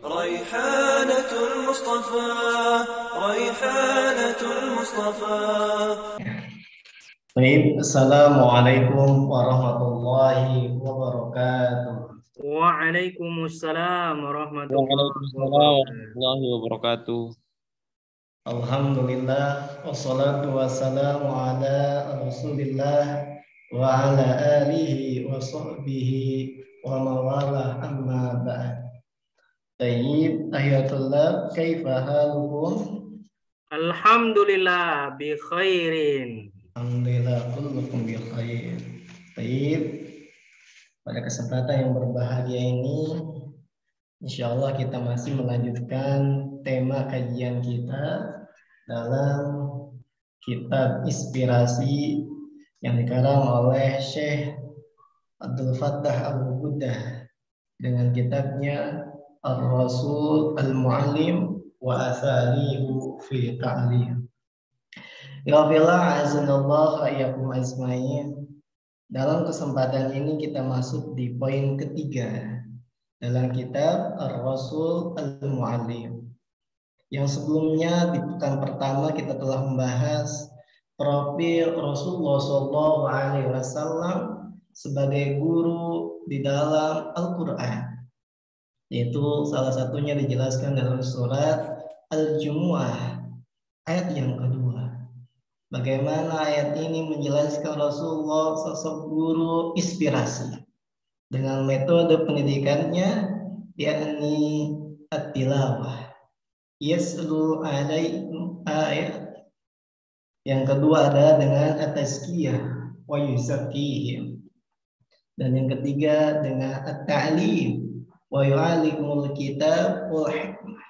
ريحانة المصطفى ريحانة المصطفى. Baik, Assalamualaikum warahmatullahi wabarakatuh. Waalaikumsalam warahmatullahi Waalaikumsalam wabarakatuh. warahmatullahi wabarakatuh. Alhamdulillah, wassalatu wassalamu ala rasulillah wa ala alihi wa sahbihi wa mawala amma ba'd. Tayyib, ayatullah, kaifa halukum? Alhamdulillah bi khairin. Alhamdulillah, kullukum bi khair. Tayyib, pada kesempatan yang berbahagia ini insya Allah kita masih melanjutkan tema kajian kita dalam kitab Inspirasi yang dikarang oleh Syekh Abdul Fattah Al-Buddha dengan kitabnya Ar-Rasul Al-Muallim wa Asalihu fi Ta'lim. Ya azanallah ayyakum azmain. Dalam kesempatan ini kita masuk di poin ketiga dalam kitab Ar-Rasul Al-Muallim. Yang sebelumnya di pekan pertama kita telah membahas profil Rasulullah SAW sebagai guru di dalam Al-Quran. Yaitu salah satunya dijelaskan dalam surat Al-Jumu'ah ayat yang kedua. Bagaimana ayat ini menjelaskan Rasulullah sosok guru inspirasi dengan metode pendidikannya yakni at-tilawah. Yaslu alaikum ayat. Yang kedua adalah dengan at-tazkiyah wa yuzakkihim. Dan yang ketiga dengan at-ta'lim wa yu'allimul kitab wal hikmah.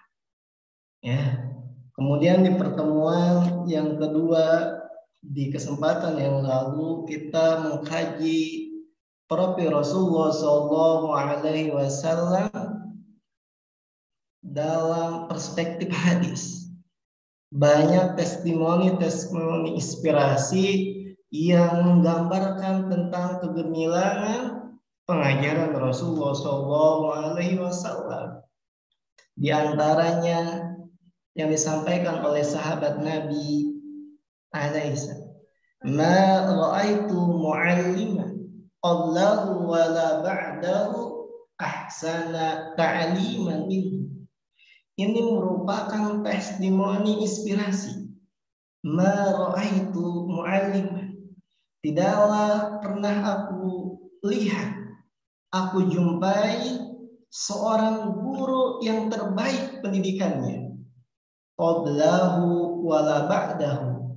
Ya. Kemudian di pertemuan yang kedua di kesempatan yang lalu kita mengkaji profil Rasulullah SAW dalam perspektif hadis. Banyak testimoni inspirasi yang menggambarkan tentang kegemilangan pengajaran Rasulullah SAW. Di antaranya yang disampaikan oleh sahabat Nabi Aisyah, ma ra'aitu mu'alliman qablahu wa la ba'dahu ahsana ta'liman minhu. Ini merupakan testimoni inspirasi. Ma ra'aitu mu'alliman, tidaklah pernah aku lihat, aku jumpai seorang guru yang terbaik pendidikannya, qablahu wala ba'dahu,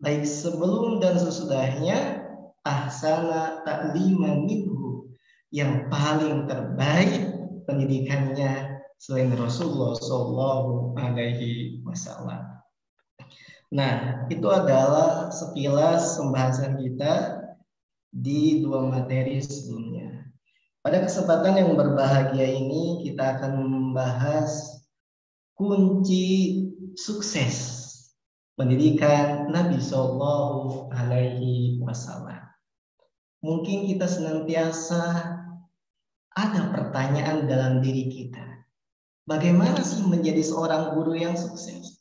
baik sebelum dan sesudahnya, ahsana ta'liman minhu, yang paling terbaik pendidikannya selain Rasulullah Sallallahu Alaihi Wasallam. Nah, itu adalah sekilas pembahasan kita di dua materi sebelumnya. Pada kesempatan yang berbahagia ini kita akan membahas kunci sukses pendidikan Nabi Sallallahu Alaihi Wasallam. Mungkin kita senantiasa ada pertanyaan dalam diri kita. Bagaimana sih menjadi seorang guru yang sukses?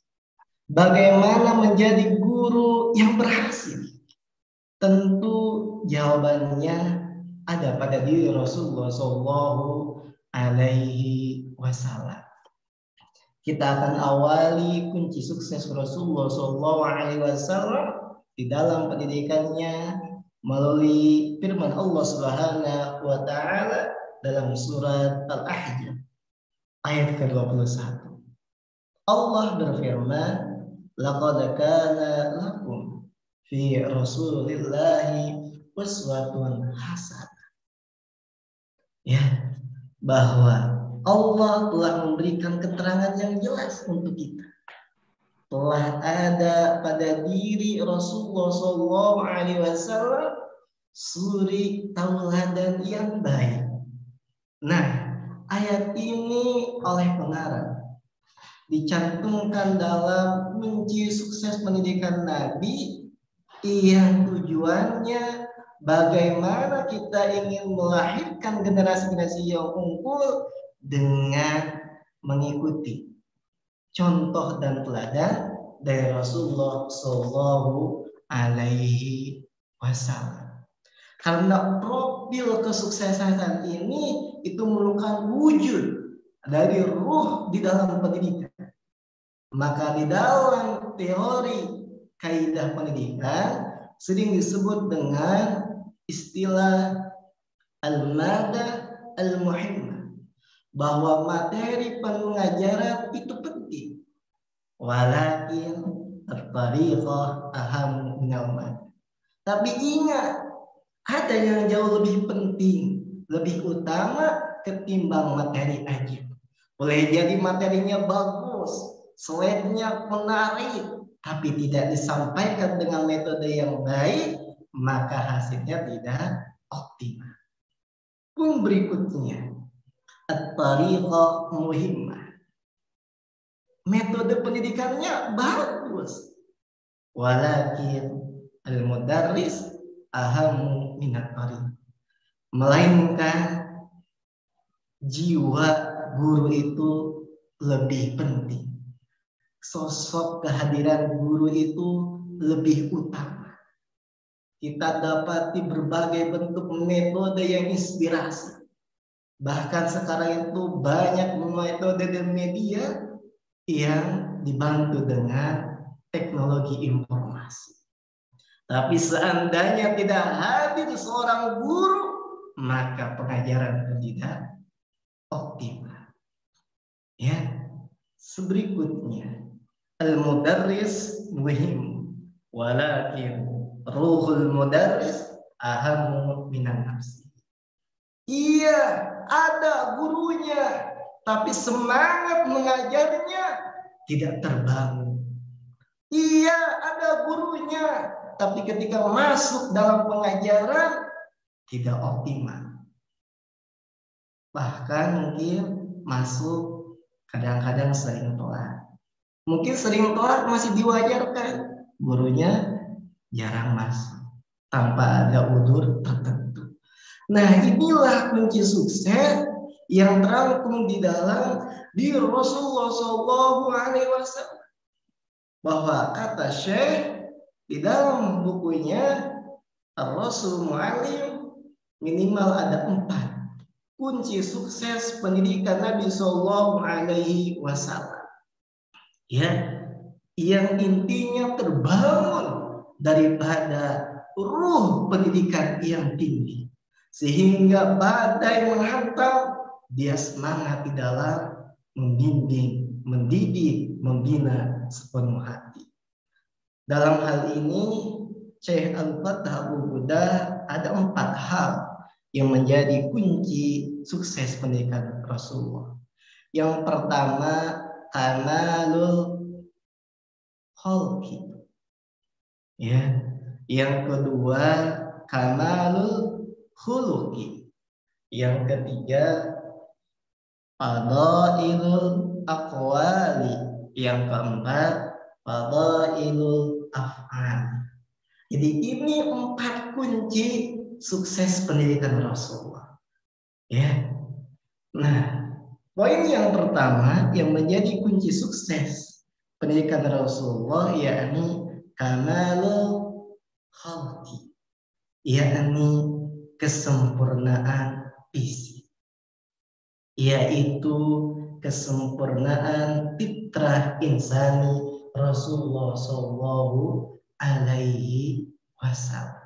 Bagaimana menjadi guru yang berhasil? Tentu jawabannya ada pada diri Rasulullah Sallallahu Alaihi Wasallam. Kita akan awali kunci sukses Rasulullah SAW di dalam pendidikannya melalui firman Allah Subhanahu wa taala dalam surat Al-Ahzab ayat ke-21. Allah berfirman, laqad kana lakum fi Rasulillahi uswatun hasanah. Ya, bahwa Allah telah memberikan keterangan yang jelas untuk kita. Telah ada pada diri Rasulullah SAW suri tauladan yang baik. Nah, ayat ini oleh pengarang dicantumkan dalam kunci sukses pendidikan Nabi yang tujuannya bagaimana kita ingin melahirkan generasi-generasi yang unggul dengan mengikuti contoh dan teladan dari Rasulullah Shallallahu Alaihi Wasallam. Karena profil kesuksesan ini itu merupakan wujud dari ruh di dalam pendidikan. Maka di dalam teori kaidah pendidikan sering disebut dengan istilah al-madah al-muhimmah, bahwa materi pengajaran itu penting, walakin at-tariqah aham minal madah. Tapi ingat, ada yang jauh lebih penting, lebih utama ketimbang materi aja. Boleh jadi materinya bagus, slide-nya menarik, tapi tidak disampaikan dengan metode yang baik, maka hasilnya tidak optimal. Pun berikutnya, at-tariqah muhimmah. Metode pendidikannya bagus, walakin al-mudarris ahamu minat tariq. Melainkan jiwa guru itu lebih penting. Sosok kehadiran guru itu lebih utama. Kita dapati berbagai bentuk metode yang inspirasi. Bahkan sekarang itu banyak metode dan media yang dibantu dengan teknologi informasi. Tapi seandainya tidak hadir seorang guru, maka pengajaran tidak optimal. Ya, berikutnya. Al-mudarris muhim, walakin ruhul mudarris ahamu minan nafsi. Iya, ada gurunya, tapi semangat mengajarnya tidak terbangun. Iya, ada gurunya, tapi ketika masuk dalam pengajaran tidak optimal. Bahkan mungkin masuk kadang-kadang sering telat. Mungkin sering telat masih diwajarkan, gurunya jarang masuk tanpa ada udzur tertentu. Nah, inilah kunci sukses yang terangkum di dalam diri Rasulullah SAW. Bahwa kata Syekh di dalam bukunya Ar-Rasul Mu'allim, minimal ada 4 kunci sukses pendidikan Nabi SAW. Ya, yang intinya terbangun daripada ruh pendidikan yang tinggi, sehingga badai menghantam, dia semangat di dalam membimbing, mendidik, membina sepenuh hati. Dalam hal ini Syekh Al-Fatah Abu Buddha ada 4 hal yang menjadi kunci sukses pendidikan Rasulullah. Yang pertama, kamalul khalqi. Ya. Yang kedua, kamalul khuluqi. Yang ketiga, fadailul aqwali. Yang keempat, fadailul af'al. Jadi ini 4 kunci sukses pendidikan Rasulullah. Ya. Nah, poin yang pertama yang menjadi kunci sukses pendidikan Rasulullah yakni kamalul khalqi, yakni kesempurnaan fisik, yaitu kesempurnaan fitrah insani Rasulullah Shallallahu Alaihi Wasallam.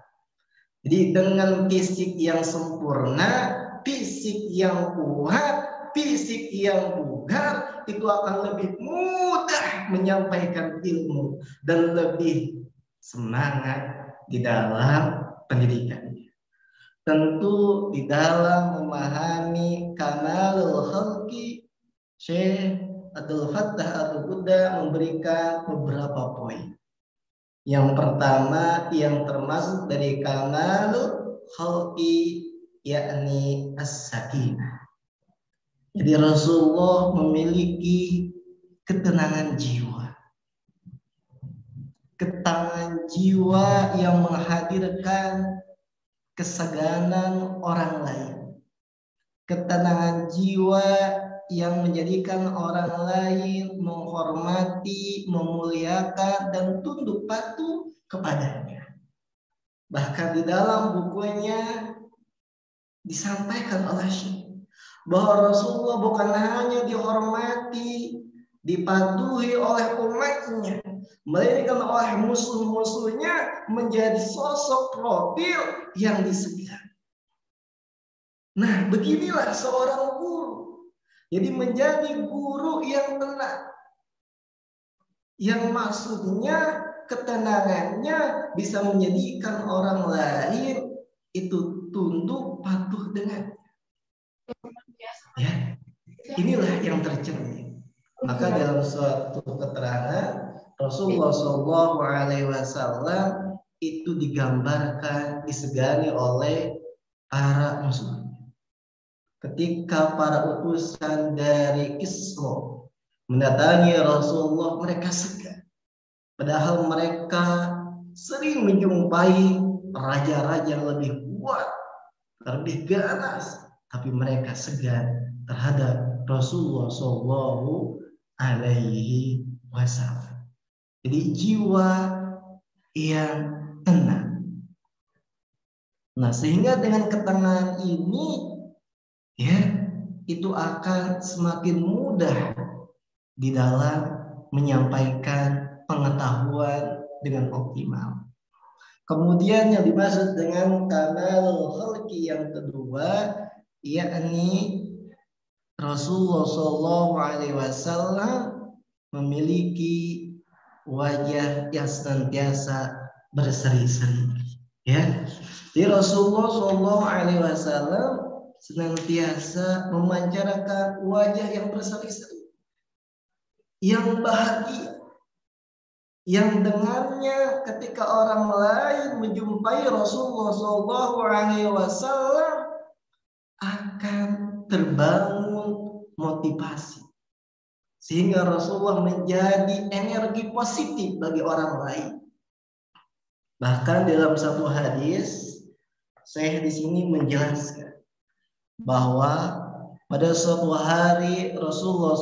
Jadi dengan fisik yang sempurna, fisik yang kuat, fisik yang bugar, itu akan lebih mudah menyampaikan ilmu dan lebih semangat di dalam pendidikannya. Tentu di dalam memahami kamalul khalqi, Syekh Abdul Fattah Abu Buddha memberikan beberapa poin. Yang pertama yang termasuk dari kamalul khalqi yakni as-sakinah. Jadi Rasulullah memiliki ketenangan jiwa. Ketenangan jiwa yang menghadirkan kesaganan orang lain. Ketenangan jiwa yang menjadikan orang lain menghormati, memuliakan, dan tunduk patuh kepadanya. Bahkan di dalam bukunya disampaikan oleh Syekh bahwa Rasulullah bukan hanya dihormati, dipatuhi oleh umatnya, melainkan oleh musuh-musuhnya menjadi sosok profil yang disegani. Nah, beginilah seorang guru. Jadi menjadi guru yang tenang, yang maksudnya ketenangannya bisa menjadikan orang lain itu tunduk patuh dengan. Ya, inilah yang tercermin. Maka dalam suatu keterangan Rasulullah SAW itu digambarkan disegani oleh para musuh. Ketika para utusan dari Isra mendatangi Rasulullah, mereka segan. Padahal mereka sering menjumpai raja-raja yang lebih kuat, lebih ganas, tapi mereka segan terhadap Rasulullah Shallallahu Alaihi Wasallam. Jadi jiwa yang tenang. Nah, sehingga dengan ketenangan ini, ya, itu akan semakin mudah di dalam menyampaikan pengetahuan dengan optimal. Kemudian yang dimaksud dengan kamalul khalqi yang kedua, yakni Rasulullah SAW memiliki wajah yang senantiasa berseri-seri. Ya, jadi Rasulullah SAW senantiasa memancarkan wajah yang berseri-seri, yang bahagia, yang dengannya ketika orang lain menjumpai Rasulullah SAW akan terbangun motivasi, sehingga Rasulullah menjadi energi positif bagi orang lain. Bahkan dalam satu hadis, saya di sini menjelaskan bahwa pada suatu hari Rasulullah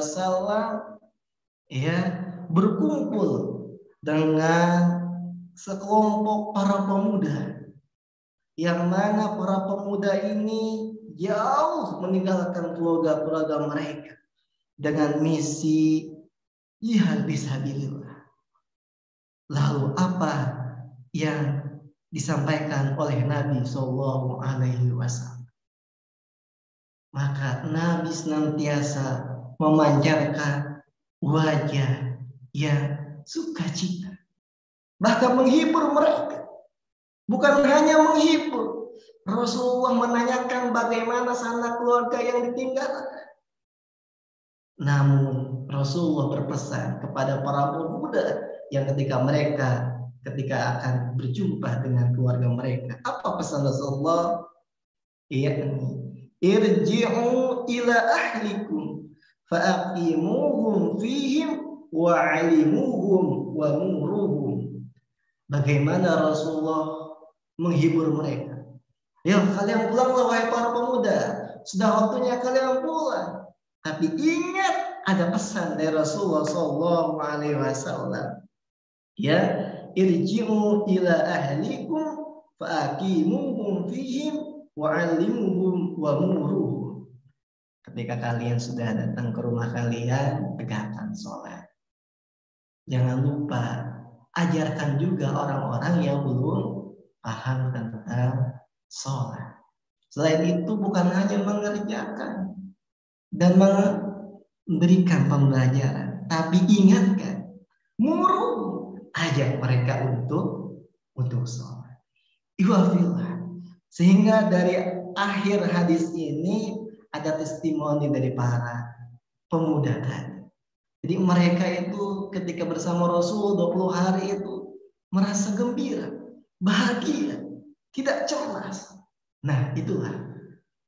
SAW ya berkumpul dengan sekelompok para pemuda, yang mana para pemuda ini jauh meninggalkan keluarga-keluarga mereka dengan misi jihad fisabilillah. Lalu apa yang disampaikan oleh Nabi Shallallahu Alaihi Wasallam? Maka Nabi senantiasa memancarkan wajah yang sukacita, bahkan menghibur mereka. Bukan hanya menghibur, Rasulullah menanyakan bagaimana sanak keluarga yang ditinggalkan. Namun Rasulullah berpesan kepada para pemuda yang ketika akan berjumpa dengan keluarga mereka. Apa pesan Rasulullah? Yakni irji'u ila ahlikum fa'aqimuhum fihim wa'alimuhum wa muruhum. Bagaimana Rasulullah menghibur mereka? Ya, kalian pulanglah wahai para pemuda, sudah waktunya kalian pulang. Tapi ingat, ada pesan dari Rasulullah Shallallahu Alaihi Wasallam. Ya, irji'u ila ahlikum fa'aqimuhum fihim wa'alimuhum wa muruhum. Ketika kalian sudah datang ke rumah kalian, tegakkan sholat. Jangan lupa ajarkan juga orang-orang yang belum paham tentang sholat. Selain itu bukan hanya mengerjakan dan memberikan pembelajaran, tapi ingatkan, muruh, ajak mereka untuk sholat. Iwafillah. Sehingga dari akhir hadis ini ada testimoni dari para pemuda tadi. Jadi mereka itu ketika bersama Rasul 20 hari itu merasa gembira, bahagia, tidak cemas. Nah, itulah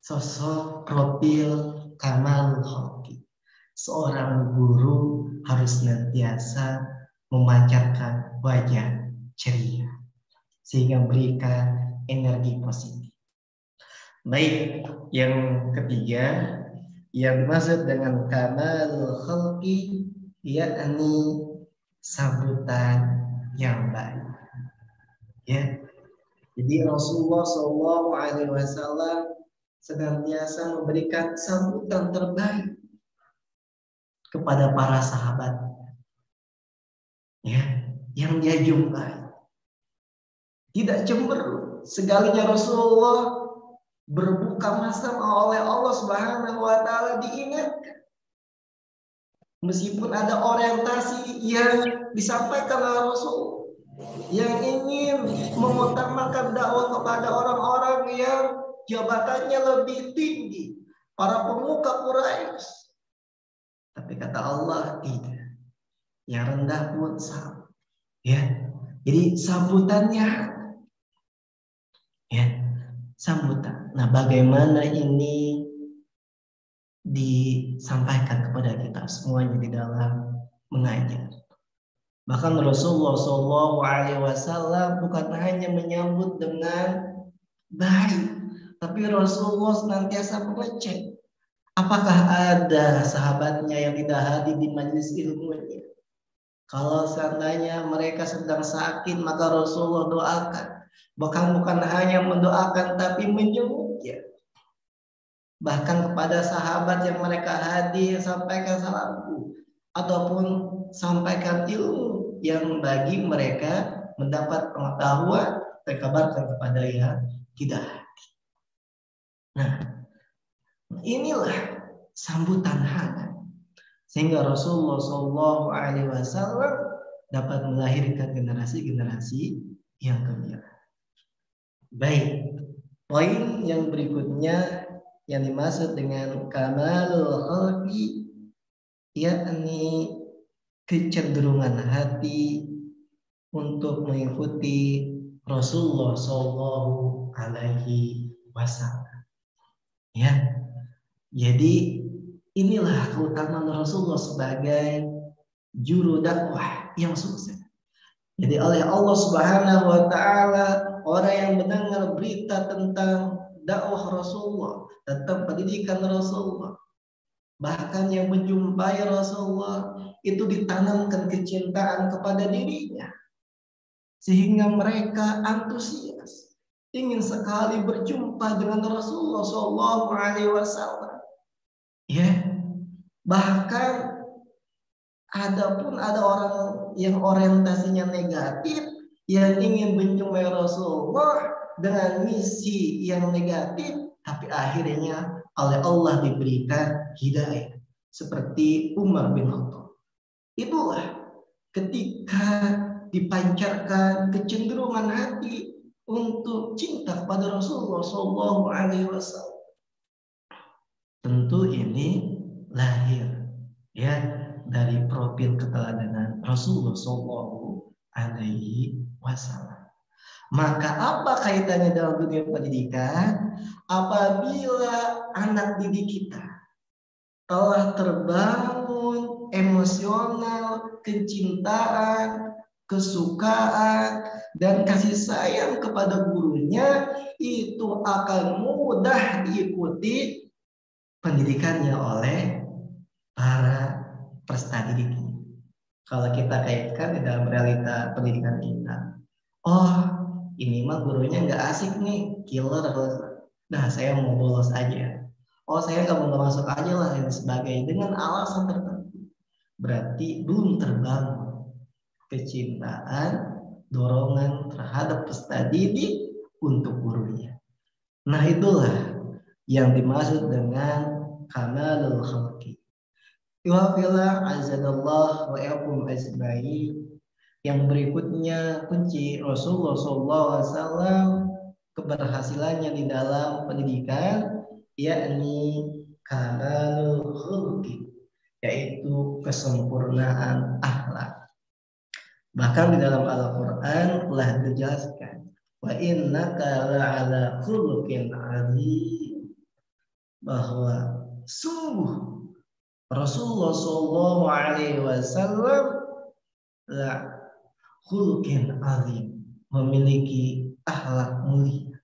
sosok profil kamalul khalqi. Seorang guru harus senantiasa memancarkan wajah ceria sehingga berikan energi positif. Baik, yang ketiga, Yang dimaksud dengan kamalul khalqi yakni sambutan yang baik. Ya. Jadi Rasulullah SAW senantiasa memberikan sambutan terbaik kepada para sahabat, ya, yang dia jumpai. Tidak cemberut. Segalinya Rasulullah berbuka bersama oleh Allah Subhanahu wa taala diingatkan. Meskipun ada orientasi yang disampaikan oleh Rasul yang ingin mengutamakan dakwah kepada orang-orang yang jabatannya lebih tinggi, para pemuka Quraisy. Tapi kata Allah tidak. Yang rendah pun sama. Ya. Jadi sambutannya, ya, sambutan. Nah, bagaimana ini disampaikan kepada kita semuanya di dalam mengajar. Bahkan Rasulullah SAW bukan hanya menyambut dengan baik, tapi Rasulullah senantiasa mengecek apakah ada sahabatnya yang tidak hadir di majelis ilmunya. Kalau seandainya mereka sedang sakit, maka Rasulullah doakan. Bahkan bukan hanya mendoakan, tapi menjenguknya. Bahkan kepada sahabat yang mereka hadir, sampaikan salamku. Ataupun sampaikan ilmu yang bagi mereka mendapat pengetahuan dan kabarkan kepada yang tidak hadir. Nah, inilah sambutan hangat. Sehingga Rasulullah SAW dapat melahirkan generasi-generasi yang gembira. Baik, poin yang berikutnya yang dimaksud dengan kamalul khalqi yakni kecenderungan hati untuk mengikuti Rasulullah SAW. Ya, jadi inilah keutamaan Rasulullah sebagai juru dakwah yang sukses. Jadi oleh Allah Subhanahu wa taala, orang yang mendengar berita tentang dakwah Rasulullah, tentang pendidikan Rasulullah, bahkan yang menjumpai Rasulullah, itu ditanamkan kecintaan kepada dirinya. Sehingga mereka antusias, ingin sekali berjumpa dengan Rasulullah SAW. Ya, bahkan ada orang yang orientasinya negatif yang ingin menjumpai Rasulullah dengan misi yang negatif, tapi akhirnya oleh Allah diberikan hidayah seperti Umar bin Khattab. Itulah ketika dipancarkan kecenderungan hati untuk cinta kepada Rasulullah SAW. Tentu ini lahir, ya, dari profil keteladanan Rasulullah SAW. Maka apa kaitannya dalam dunia pendidikan? Apabila anak didik kita telah terbangun emosional, kecintaan, kesukaan, dan kasih sayang kepada gurunya, itu akan mudah diikuti pendidikannya oleh para peserta didiknya. Kalau kita kaitkan di dalam realita pendidikan kita, oh ini mah gurunya nggak asik nih, killer. Nah saya mau bolos aja. Oh saya nggak mau masuk aja lah dan sebagainya dengan alasan tertentu. Berarti belum terbangun kecintaan, dorongan terhadap peserta didik untuk gurunya. Nah itulah yang dimaksud dengan kamalul khalqi. Iwafilah azadallah wa yakum ajma'i. Yang berikutnya kunci Rasulullah SAW keberhasilannya di dalam pendidikan yakni kamalul khalqi, yaitu kesempurnaan akhlak. Bahkan di dalam Al-Quran telah dijelaskan, wa innaka la'ala khuluqin 'azim, bahwa sungguh Rasulullah SAW la khuluqin 'azim, memiliki akhlak mulia,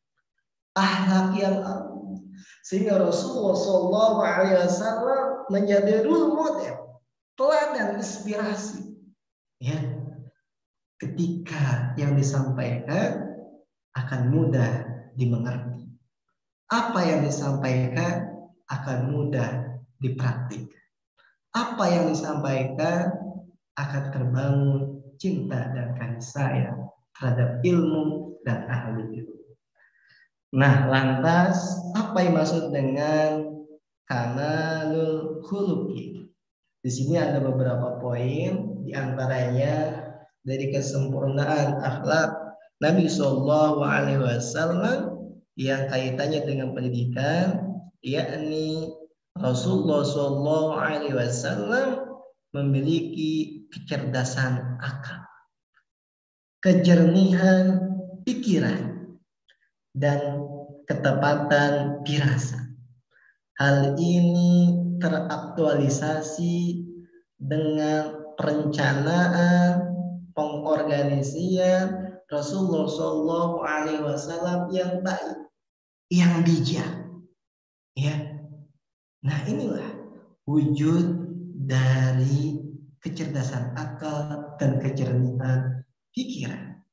akhlak yang agung. Sehingga Rasulullah SAW menjadi role model, teladan inspirasi. Ya, ketika yang disampaikan akan mudah dimengerti. Apa yang disampaikan akan mudah dipraktikkan. Apa yang disampaikan akan terbangun cinta dan kasih sayang terhadap ilmu dan ahli ilmu. Nah, lantas apa yang maksud dengan kamalul khuluqi? Di sini ada beberapa poin, di antaranya dari kesempurnaan akhlak Nabi Shallallahu Alaihi Wasallam yang kaitannya dengan pendidikan, yakni Rasulullah Shallallahu Alaihi Wasallam memiliki kecerdasan akal, kejernihan pikiran, dan ketepatan firasat. Hal ini teraktualisasi dengan perencanaan, pengorganisian Rasulullah Shallallahu Alaihi Wasallam yang baik, yang bijak. Ya, nah inilah wujud dari kecerdasan akal dan kejernihan pikiran.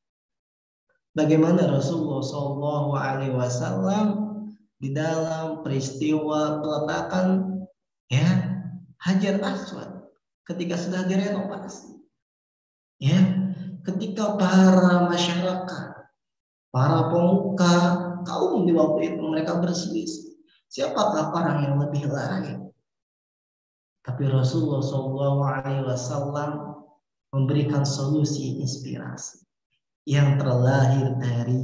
Bagaimana Rasulullah Shallallahu Alaihi Wasallam di dalam peristiwa peletakan Hajar Aswad ketika sudah direnovasi, ketika para masyarakat, para pemuka kaum di waktu itu mereka berselisih, siapakah orang yang lebih layak? Tapi Rasulullah Shallallahu Alaihi Wasallam memberikan solusi inspirasi yang terlahir dari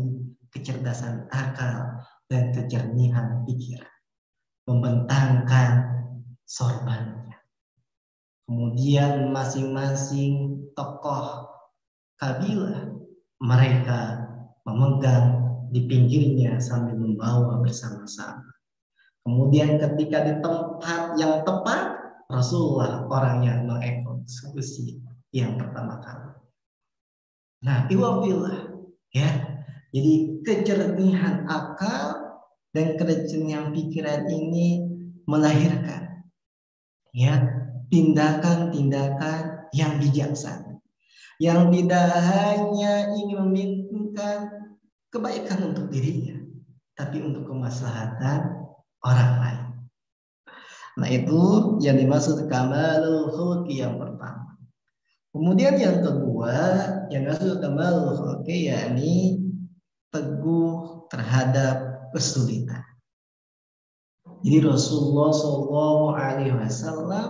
kecerdasan akal dan kejernihan pikiran, membentangkan sorbannya. Kemudian masing-masing tokoh kabilah mereka memegang di pinggirnya sambil membawa bersama-sama. Kemudian ketika di tempat yang tepat, Rasulullah orang yang mengeksekusi yang pertama kali. Nah, iwabillah, jadi kejernihan akal dan kejernihan pikiran ini melahirkan tindakan-tindakan yang bijaksana, yang tidak hanya ingin memikirkan kebaikan untuk dirinya, tapi untuk kemaslahatan orang lain. Nah, itu yang dimaksud kamalul khuluqi yang pertama. Kemudian yang kedua, yang dimaksud kamalul khuluqi yakni teguh terhadap kesulitan. Jadi Rasulullah Shallallahu Alaihi Wasallam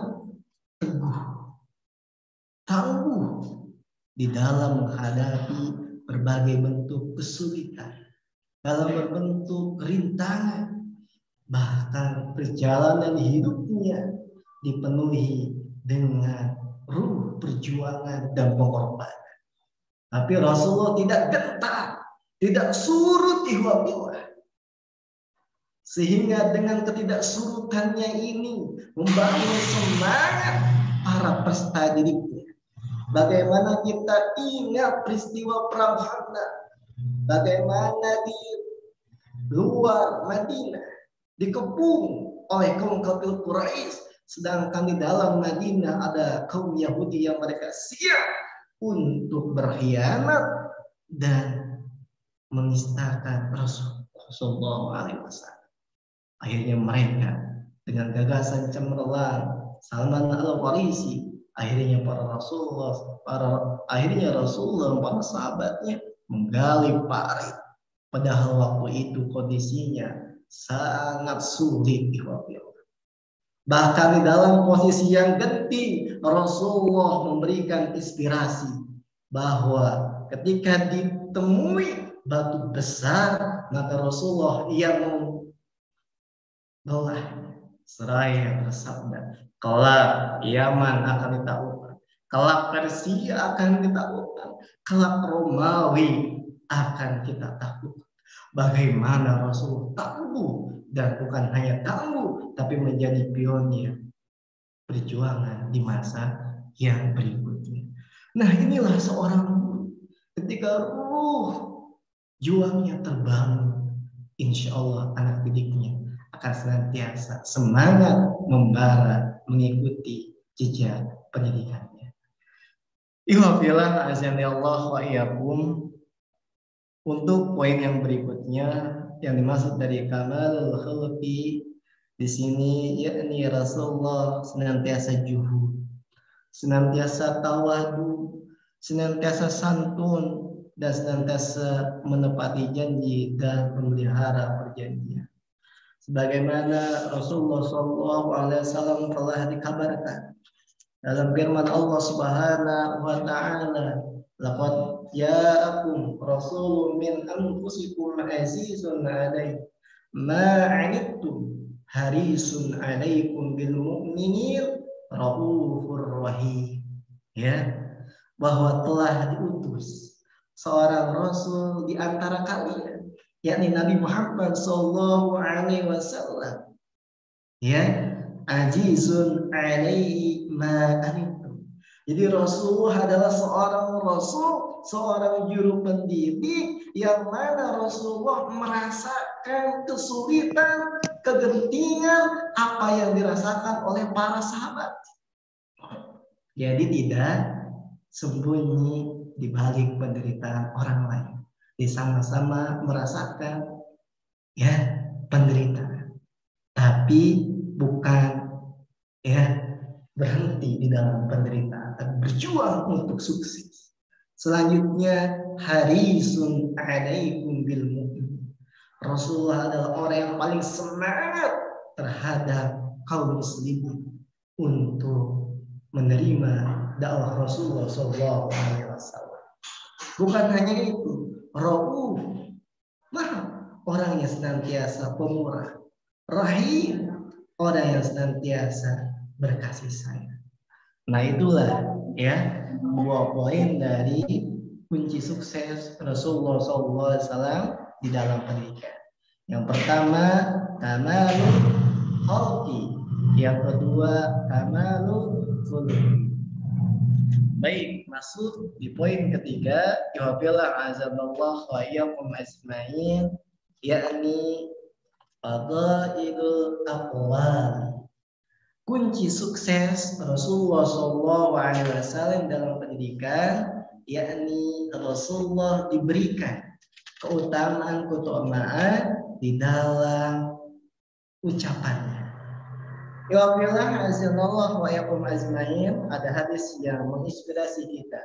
tangguh di dalam menghadapi berbagai bentuk kesulitan, dalam berbentuk rintangan, bahkan perjalanan hidupnya dipenuhi dengan ruh perjuangan dan pengorbanan. Tapi Rasulullah tidak gentar, tidak surut ihwabillah. Sehingga dengan ketidaksurutannya ini membangun semangat para prajuritnya. Bagaimana kita ingat peristiwa perang Khandaq, bagaimana di luar Madinah dikepung oleh kaum kafir Quraisy, sedangkan di dalam Madinah ada kaum Yahudi yang mereka siap untuk berkhianat dan menistakan Rasulullah SAW. Akhirnya mereka dengan gagasan cemerlang Salman Al-Farisi, akhirnya Rasulullah para sahabatnya menggali parit. Padahal waktu itu kondisinya sangat sulit. Bahkan di dalam posisi yang genting, Rasulullah memberikan inspirasi bahwa ketika ditemui batu besar, maka Rasulullah yang membawa seraya bersabda, kelak Yaman akan ditaklukkan, kelak Persia akan ditaklukkan, kelak Romawi akan kita taklukkan. Bagaimana Rasul tangguh, dan bukan hanya tangguh, tapi menjadi pionir perjuangan di masa yang berikutnya. Nah, inilah seorang guru. Ketika ruh juangnya terbangun, insya Allah anak didiknya akan senantiasa semangat membara mengikuti jejak pendidikannya. Ihwafillah azani Allah wa iyyakum. Untuk poin yang berikutnya yang dimaksud dari kamalul khuluqi di sini yakni Rasulullah senantiasa juhud, senantiasa tawadu, senantiasa santun dan senantiasa menepati janji dan memelihara perjanjian. Sebagaimana Rasulullah SAW telah dikabarkan dalam firman Allah Subhanahu wa taala, laqad ja'akum rasulun min anfusikum azizun 'alaihi ma 'anittum harisun 'alaikum bil mu'minin raufur rahim. Ya, bahwa telah diutus seorang rasul di antara kalian, yakni Nabi Muhammad sallallahu alaihi wasallam. Ya, azizun 'alaihi ma anittum. Jadi Rasulullah adalah seorang rasul, seorang juru pendidik yang mana Rasulullah merasakan kesulitan, kegentingan apa yang dirasakan oleh para sahabat. Jadi tidak sembunyi di balik penderitaan orang lain. Sama-sama merasakan ya penderitaan, tapi bukan ya berhenti di dalam penderitaan, tapi berjuang untuk sukses. Selanjutnya harisun 'alaikum bil mu'min. Rasulullah adalah orang yang paling semangat terhadap kaum muslimin untuk menerima dakwah Rasulullah SAW. Bukan hanya itu, Rauf, orang yang senantiasa pemurah, Rahim, orang yang senantiasa berkasih sayang. Nah itulah ya dua poin dari kunci sukses Rasulullah SAW di dalam pendidikan. Yang pertama kamalul khalqi, yang kedua kamalul khuluqi. Baik, masuk di poin ketiga, ihwafillah azaballah wa iyyakum ajmain, yakni fadailul aqwal. Kunci sukses Rasulullah SAW dalam pendidikan, yakni Rasulullah diberikan keutamaan di dalam ucapannya. Ihwafillah azanallahu wa iyyakum ajmain, ada hadis yang menginspirasi kita.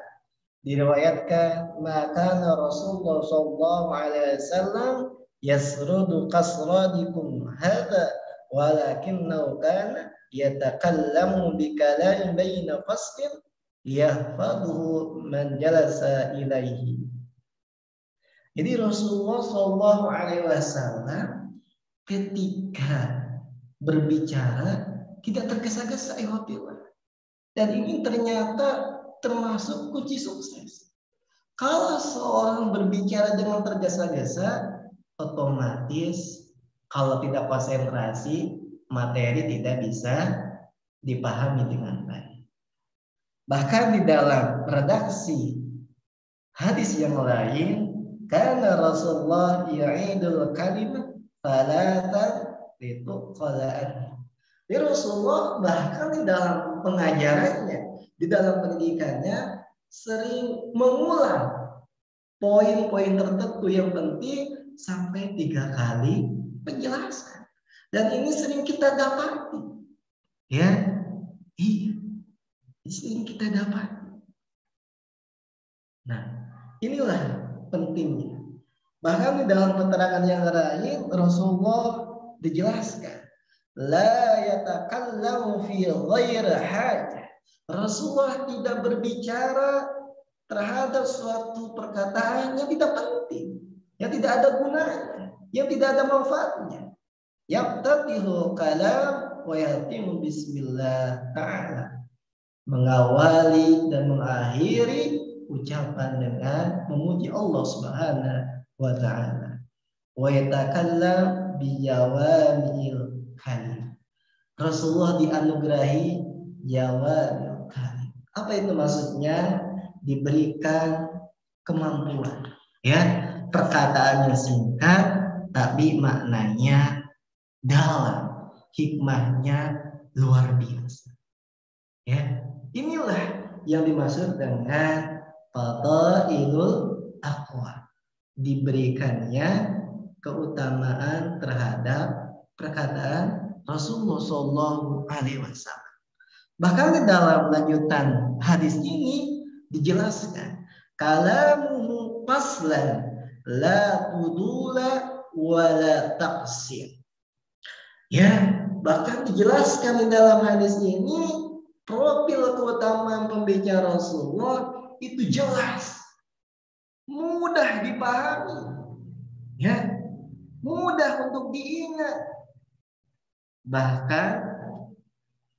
Diriwayatkan, maka Rasulullah sallallahu alaihi wasallam yasrudu qasradikum hadza walakinnahu kana yatakallamu bikalamin baina faslin yahfaduhu man jalasa ilaihi. Jadi Rasulullah sallallahu alaihi wasallam ketika berbicara tidak tergesa-gesa, dan ini ternyata termasuk kunci sukses. Kalau seorang berbicara dengan tergesa-gesa, otomatis kalau tidak konsentrasi, materi tidak bisa dipahami dengan baik. Bahkan di dalam redaksi hadis yang lain, karena Rasulullah ya'idul kalimat falatan itu qalaan. Jadi Rasulullah bahkan di dalam pengajarannya, di dalam pendidikannya sering mengulang poin-poin tertentu yang penting sampai 3 kali penjelasan. Dan ini sering kita dapati. Ya. Iya. Sering kita dapati. Nah, inilah pentingnya. Bahkan di dalam keterangan yang lain Rasulullah dijelaskan, la yatakallamu fi ghairi hajah. Rasulullah tidak berbicara terhadap suatu perkataan yang tidak penting, yang tidak ada gunanya, yang tidak ada manfaatnya. Yaqtadihu kalam wa yatimu bismillah ta'ala. Mengawali dan mengakhiri ucapan dengan memuji Allah Subhanahu wa ta'ala. Wa yatakallam bijawami'il kalim. Rasulullah dianugerahi jawami'il kalim. Apa itu maksudnya? Diberikan kemampuan, ya, perkataannya singkat tapi maknanya dalam, hikmahnya luar biasa. Ya, inilah yang dimaksud dengan fadailul aqwal. Diberikannya keutamaan terhadap perkataan Rasulullah SAW. Bahkan di dalam lanjutan hadis ini dijelaskan, kalamuhu faslan la tudula wa la taqsir. Ya, bahkan dijelaskan di dalam hadis ini profil keutamaan pembicara Rasulullah itu jelas, mudah dipahami, ya, mudah untuk diingat, bahkan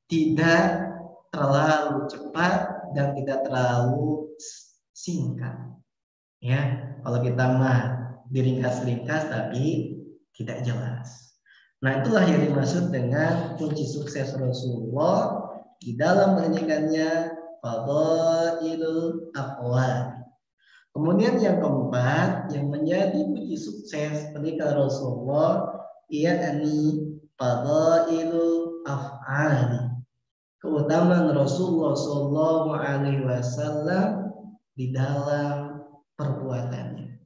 tidak terlalu cepat dan tidak terlalu singkat. Ya, kalau kita mah diringkas-ringkas tapi tidak jelas. Nah, itulah yang dimaksud dengan kunci sukses Rasulullah di dalam menyanyikannya fadailul aqwal. Kemudian yang keempat yang menjadi kunci sukses pernikahan Rasulullah yakni fadailul af'ali. Keutamaan Rasulullah SAW di dalam perbuatannya.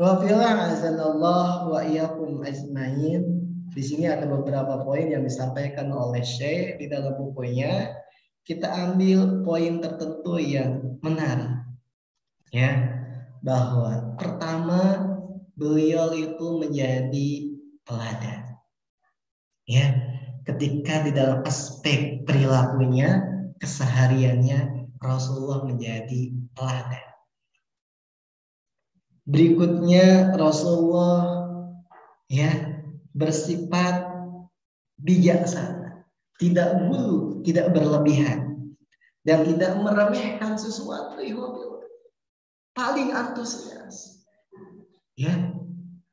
Wa filah azanallah wa iyyakum ajmain. Di sini ada beberapa poin yang disampaikan oleh Syekh di dalam bukunya. Kita ambil poin tertentu yang menarik. Ya, bahwa pertama beliau itu menjadi teladan. Ya, ketika di dalam aspek perilakunya, kesehariannya Rasulullah menjadi teladan. Berikutnya Rasulullah ya bersifat bijaksana, tidak gulu, tidak berlebihan, dan tidak meremehkan sesuatu. Paling antusias. Ya.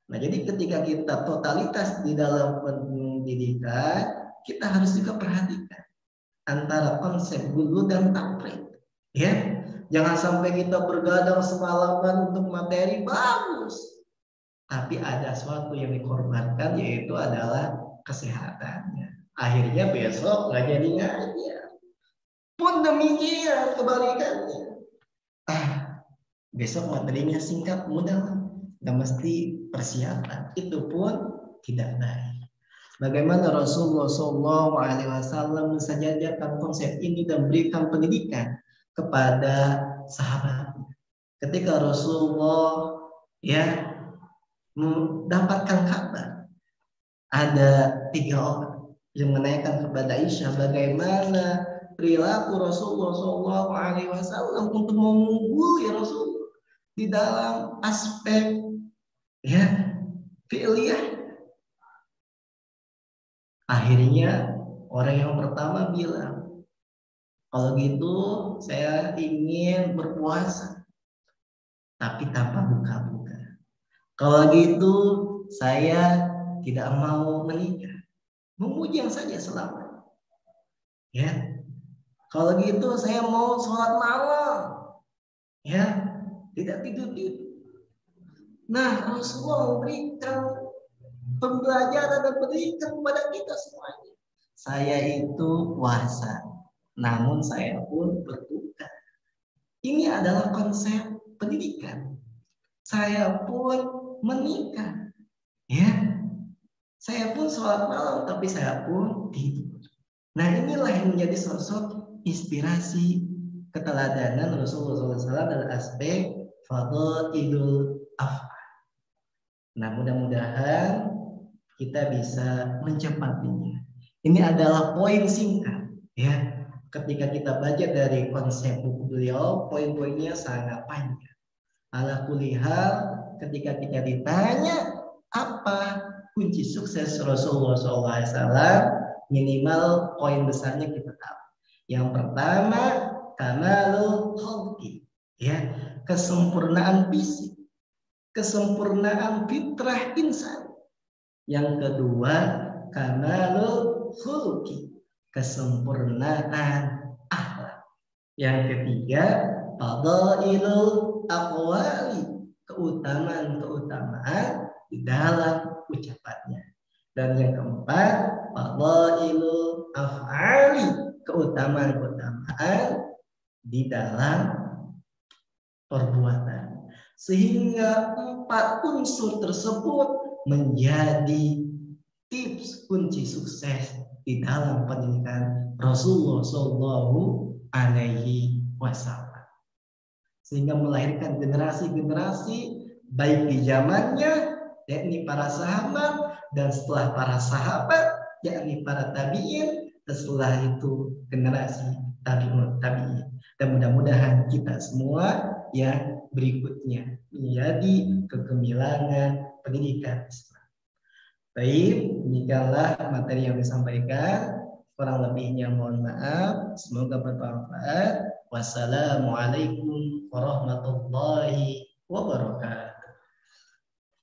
Nah, jadi ketika kita totalitas di dalam pendidikan, kita harus juga perhatikan antara konsep gulu dan tamrin. Ya. Jangan sampai kita bergadang semalaman untuk materi bagus, tapi ada sesuatu yang dikorbankan, yaitu adalah kesehatannya. Akhirnya besok nggak jadi ngajar. Pun demikian kebalikannya. Besok materinya singkat, mudah, nggak mesti persiapan. Itu pun tidak baik. Bagaimana Rasulullah SAW mensajajakan konsep ini dan berikan pendidikan kepada sahabatnya. Ketika Rasulullah ya mendapatkan kabar ada 3 orang yang menanyakan kepada Aisyah bagaimana perilaku Rasulullah SAW untuk mengungguli Rasulullah di dalam aspek ya fi'liyah. Akhirnya orang yang pertama bilang, kalau gitu saya ingin berpuasa tapi tanpa buka-buka. Kalau gitu saya tidak mau menikah, memujang saja selama. Ya, kalau gitu saya mau sholat malam, ya, tidak tidur. Nah, Rasulullah memberikan pembelajaran dan pendidikan kepada kita semuanya. Saya itu puasa, namun saya pun berbuka. Ini adalah konsep pendidikan. Saya pun menikah, ya. Saya pun sholat malam, tapi saya pun tidur. Nah, inilah yang menjadi sosok inspirasi keteladanan Rasulullah SAW dalam aspek fadailul af'al. Nah, mudah-mudahan kita bisa mencepatinya. Ini adalah poin singkat, ya. Ketika kita baca dari konsep buku beliau, poin-poinnya sangat panjang. Ala kulli hal, ketika kita ditanya apa kunci sukses Rasulullah SAW, minimal poin besarnya kita tahu. Yang pertama, kamalul khalqi, ya, kesempurnaan fisik, kesempurnaan fitrah insan. Yang kedua, kamalul khuluqi, kesempurnaan akhlak. Yang ketiga, fadailul aqwali, keutamaan di dalam ucapannya. Dan yang keempat, fadailul af'ali, keutamaan-keutamaan di dalam perbuatan. Sehingga 4 unsur tersebut menjadi tips kunci sukses di dalam pendidikan Rasulullah Shallallahu Alaihi Wasallam. Sehingga melahirkan generasi-generasi baik di zamannya, yakni para sahabat, dan setelah para sahabat, yakni para tabi'in, dan setelah itu generasi tabi'un tabi'in. Dan mudah-mudahan kita semua yang berikutnya menjadi kegemilangan pendidikan Islam. Baik, demikianlah materi yang disampaikan. Kurang lebihnya mohon maaf. Semoga bermanfaat. Wassalamualaikum warahmatullahi wabarakatuh.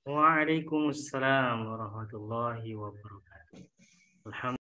Waalaikumsalam warahmatullahi wabarakatuh. Alhamdulillah.